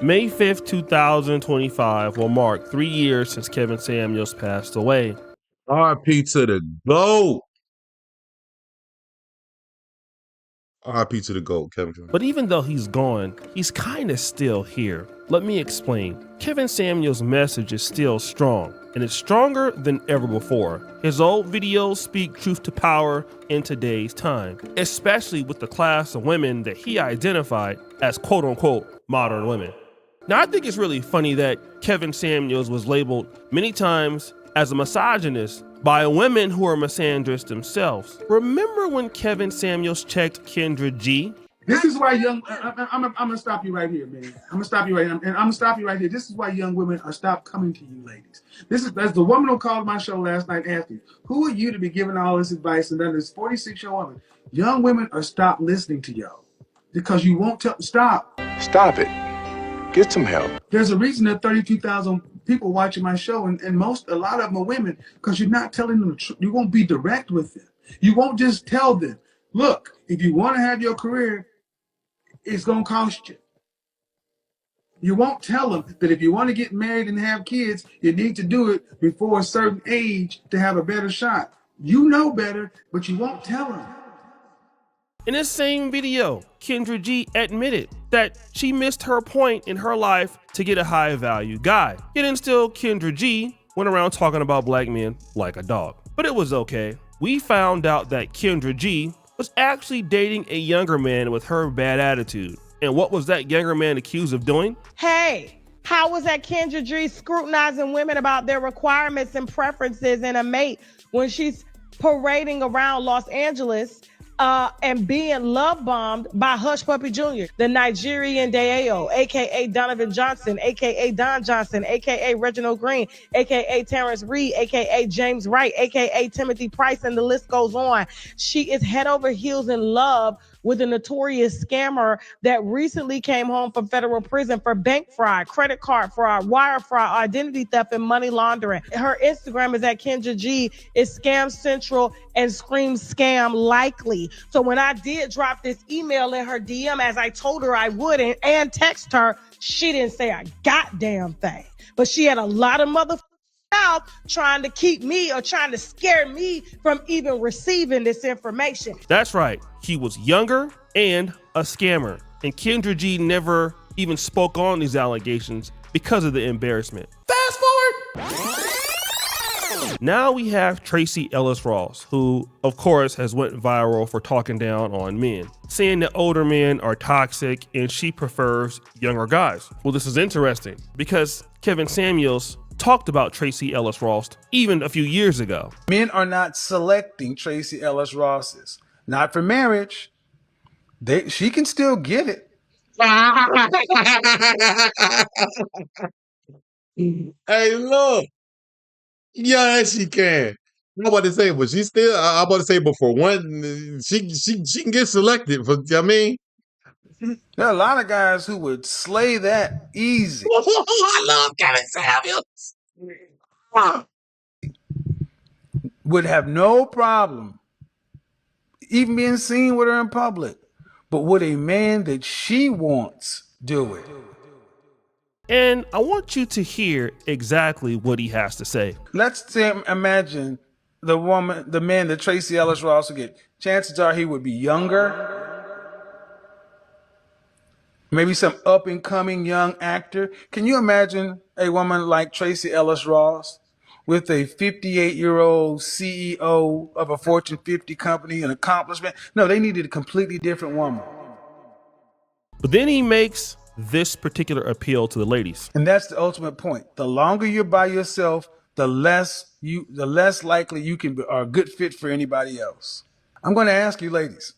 May 5th, 2025 will mark 3 years since Kevin Samuels passed away. RIP to the GOAT. RIP to the GOAT, Kevin. But even though he's gone, he's kind of still here. Let me explain. Kevin Samuels' message is still strong, and it's stronger than ever before. His old videos speak truth to power in today's time, especially with the class of women that he identified as quote-unquote modern women. Now, I think it's really funny that Kevin Samuels was labeled many times as a misogynist by women who are misandrous themselves. Remember when Kevin Samuels checked Kendra G? This is why I'm gonna stop you right here, man. I'm gonna stop you right here. And I'm gonna stop you right here. This is why young women are stop coming to you, ladies. That's the woman who called my show last night asking, who are you to be giving all this advice? And then this 46-year-old woman. Young women are stop listening to y'all because you won't stop. Stop it. Get some help. There's a reason there are 32,000 people watching my show, and a lot of them are women, because you're not telling them the truth. You won't be direct with them. You won't just tell them, look, if you want to have your career, it's going to cost you. You won't tell them that if you want to get married and have kids, you need to do it before a certain age to have a better shot. You know better, but you won't tell them. In this same video, Kendra G admitted that she missed her point in her life to get a high value guy. Yet and still, Kendra G went around talking about black men like a dog. But it was okay. We found out that Kendra G was actually dating a younger man with her bad attitude. And what was that younger man accused of doing? Hey, how was that Kendra G scrutinizing women about their requirements and preferences in a mate when she's parading around Los Angeles and being love bombed by Hush Puppy Jr., the Nigerian Deo, aka Donovan Johnson, aka Don Johnson, aka Reginald Green, aka Terrence Reed, aka James Wright, aka Timothy Price, and the list goes on. She is head over heels in love with a notorious scammer that recently came home from federal prison for bank fraud, credit card fraud, wire fraud, identity theft, and money laundering. Her Instagram is at Kendra G. It's Scam Central and screams scam likely. So when I did drop this email in her DM, as I told her I would, and text her, she didn't say a goddamn thing. But she had a lot of motherfuckers out trying to keep me or trying to scare me from even receiving this information. That's right. He was younger and a scammer. And Kendra G never even spoke on these allegations because of the embarrassment. Fast forward. Now we have Tracee Ellis Ross, who of course has went viral for talking down on men, saying that older men are toxic and she prefers younger guys. Well, this is interesting because Kevin Samuels talked about Tracee Ellis Ross even a few years ago. Men are not selecting Tracee Ellis Ross's. Not for marriage. She can still get it. Hey, look. Yeah, she can. I'm about to say, but she's still. I'm about to say, but for one, she can get selected. For I mean, there are a lot of guys who would slay that easy. I love Kevin Samuels. Would have no problem even being seen with her in public. But would a man that she wants do it? And I want you to hear exactly what he has to say. Let's imagine the man that Tracee Ellis Ross would get. Chances are he would be younger. Maybe some up-and-coming young actor. Can you imagine a woman like Tracee Ellis Ross with a 58-year-old CEO of a Fortune 50 company, an accomplishment? No, they needed a completely different woman. But then he makes this particular appeal to the ladies. And that's the ultimate point. The longer you're by yourself, the less likely you are a good fit for anybody else. I'm going to ask you ladies,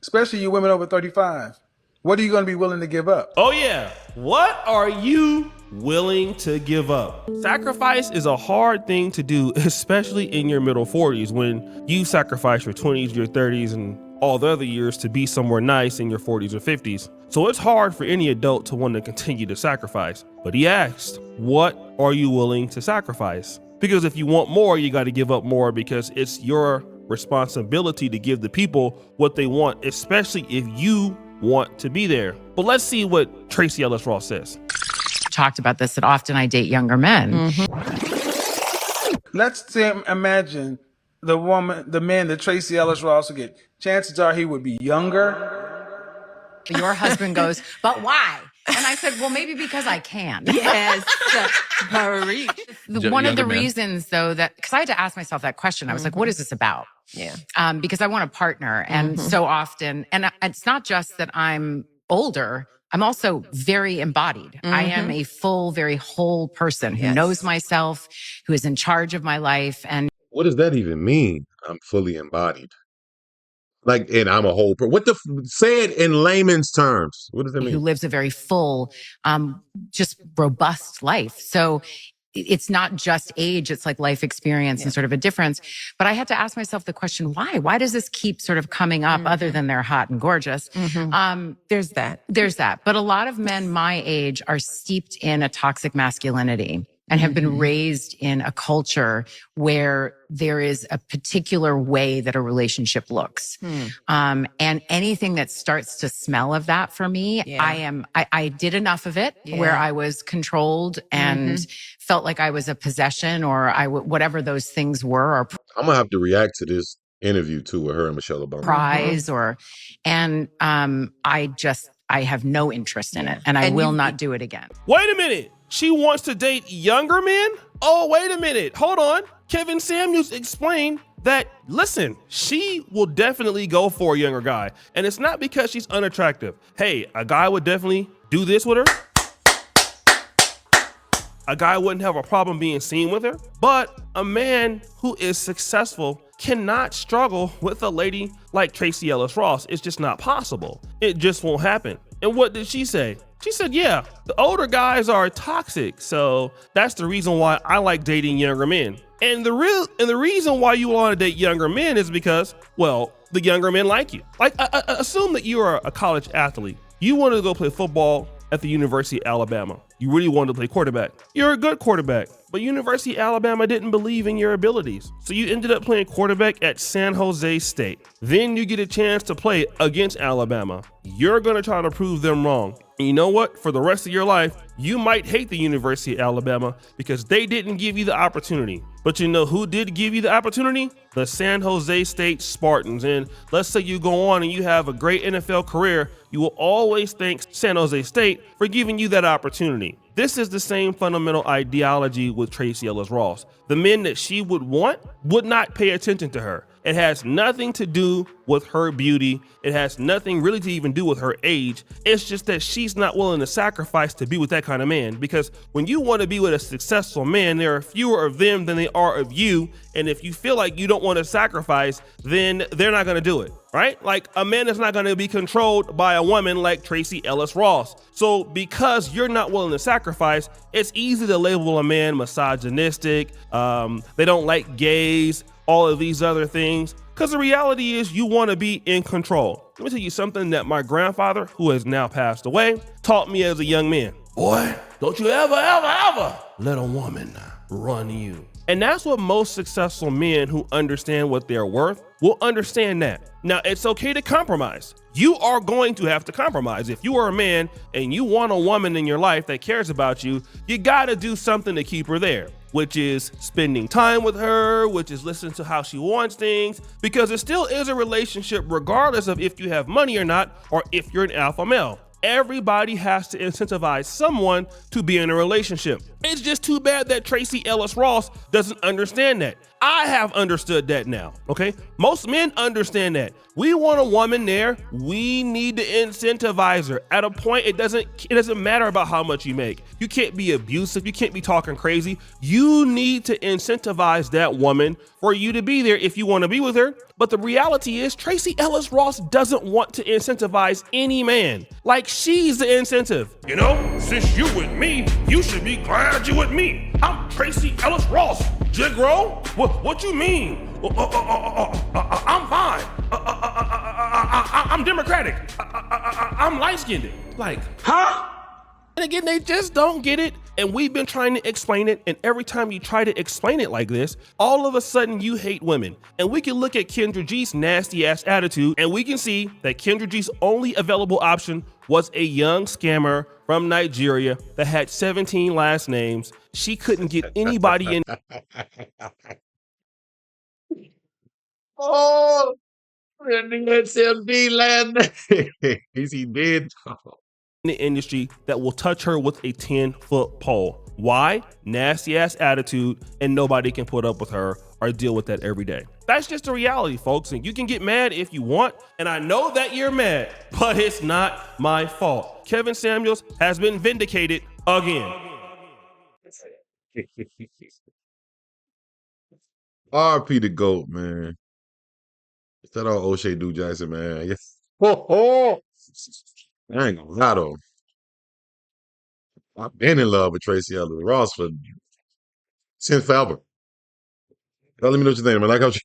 especially you women over 35, what are you going to be willing to give up? Oh yeah, what are you willing to give up? Sacrifice is a hard thing to do, especially in your middle 40s when you sacrifice your 20s, your 30s, and all the other years to be somewhere nice in your 40s or 50s. So it's hard for any adult to want to continue to sacrifice. But he asked, what are you willing to sacrifice? Because if you want more, you got to give up more, because it's your responsibility to give the people what they want, especially if you want to be there. But let's see what Tracee Ellis Ross says. Talked about this, that often I date younger men. Let's imagine the man that Tracee Ellis Ross would get. Chances are he would be younger. Your husband goes, but why? And I said, well, maybe because I can. Yes. One of the Younger man. reasons, though, that because I had to ask myself that question, I was like, what is this about? Yeah. Because I want a partner. And so often, and it's not just that I'm older, I'm also very embodied. I am a full, very whole person who knows myself, who is in charge of my life. And What does that even mean? I'm fully embodied. Like, and I'm a whole person. Say it in layman's terms. What does that who mean? lives a very full, just robust life. So it's not just age, it's like life experience and sort of a difference. But I had to ask myself the question, why? Why does this keep sort of coming up other than they're hot and gorgeous? There's that. There's that. But a lot of men my age are steeped in a toxic masculinity and have been raised in a culture where there is a particular way that a relationship looks. And anything that starts to smell of that for me, I did enough of it where I was controlled and felt like I was a possession or whatever those things were, or I'm gonna have to react to this interview too with her and Michelle Obama. prize I have no interest in it and I will not do it again. Wait a minute. She wants to date younger men? Oh, wait a minute. Hold on. Kevin Samuels explained that, listen, she will definitely go for a younger guy. And it's not because she's unattractive. Hey, a guy would definitely do this with her. A guy wouldn't have a problem being seen with her. But a man who is successful cannot struggle with a lady like Tracee Ellis Ross. It's just not possible. It just won't happen. And what did she say? She said, yeah, the older guys are toxic. So that's the reason why I like dating younger men. And the reason why you want to date younger men is because, well, the younger men like you. Like, assume that you are a college athlete. You wanted to go play football at the University of Alabama. You really wanted to play quarterback. You're a good quarterback, but University of Alabama didn't believe in your abilities. So you ended up playing quarterback at San Jose State. Then you get a chance to play against Alabama. You're going to try to prove them wrong. And you know what? For the rest of your life, you might hate the University of Alabama because they didn't give you the opportunity. But you know who did give you the opportunity? The San Jose State Spartans. And let's say you go on and you have a great NFL career, you will always thank San Jose State for giving you that opportunity. This is the same fundamental ideology with Tracee Ellis Ross. The men that she would want would not pay attention to her. It has nothing to do with her beauty. It has nothing really to even do with her age. It's just that she's not willing to sacrifice to be with that kind of man. Because when you want to be with a successful man, there are fewer of them than there are of you. And if you feel like you don't want to sacrifice, then they're not going to do it, right? Like a man is not going to be controlled by a woman like Tracee Ellis Ross. So because you're not willing to sacrifice, it's easy to label a man misogynistic. They don't like gays, all of these other things. Because the reality is you want to be in control. Let me tell you something that my grandfather, who has now passed away, taught me as a young man. Boy, don't you ever let a woman run you. And that's what most successful men who understand what they're worth will understand that. Now, it's okay to compromise. You are going to have to compromise. If you are a man and you want a woman in your life that cares about you, you gotta do something to keep her there, which is spending time with her, which is listening to how she wants things, because it still is a relationship regardless of if you have money or not, or if you're an alpha male. Everybody has to incentivize someone to be in a relationship. It's just too bad that Tracee Ellis Ross doesn't understand that. I have understood that now, okay? Most men understand that. We want a woman there. We need to incentivize her. At a point, it doesn't matter about how much you make. You can't be abusive. You can't be talking crazy. You need to incentivize that woman for you to be there if you want to be with her. But the reality is Tracee Ellis Ross doesn't want to incentivize any man. Like, she's the incentive. You know, since you with me, you should be glad you with me. I'm Tracee Ellis Ross. Jigro? What you mean? I'm fine. I'm Democratic. I'm light-skinned. Like, huh? And again, they just don't get it. And we've been trying to explain it. And every time you try to explain it like this, all of a sudden you hate women. And we can look at Kendra G's nasty ass attitude, and we can see that Kendra G's only available option was a young scammer from Nigeria that had 17 last names. She couldn't get anybody in Oh, that nigga SMD last name. Is he dead? the industry that will touch her with a 10-foot pole. Why? Nasty ass attitude, and nobody can put up with her or deal with that every day. That's just the reality, folks, and you can get mad if you want, and I know that you're mad, but it's not my fault. Kevin Samuels has been vindicated again. RP the GOAT, man. Shout out O'Shea Du Jackson, man. Yes. Oh. I ain't gonna lie though. I've been in love with Tracee Ellis Ross since forever. Let me know what you think, man. Like how she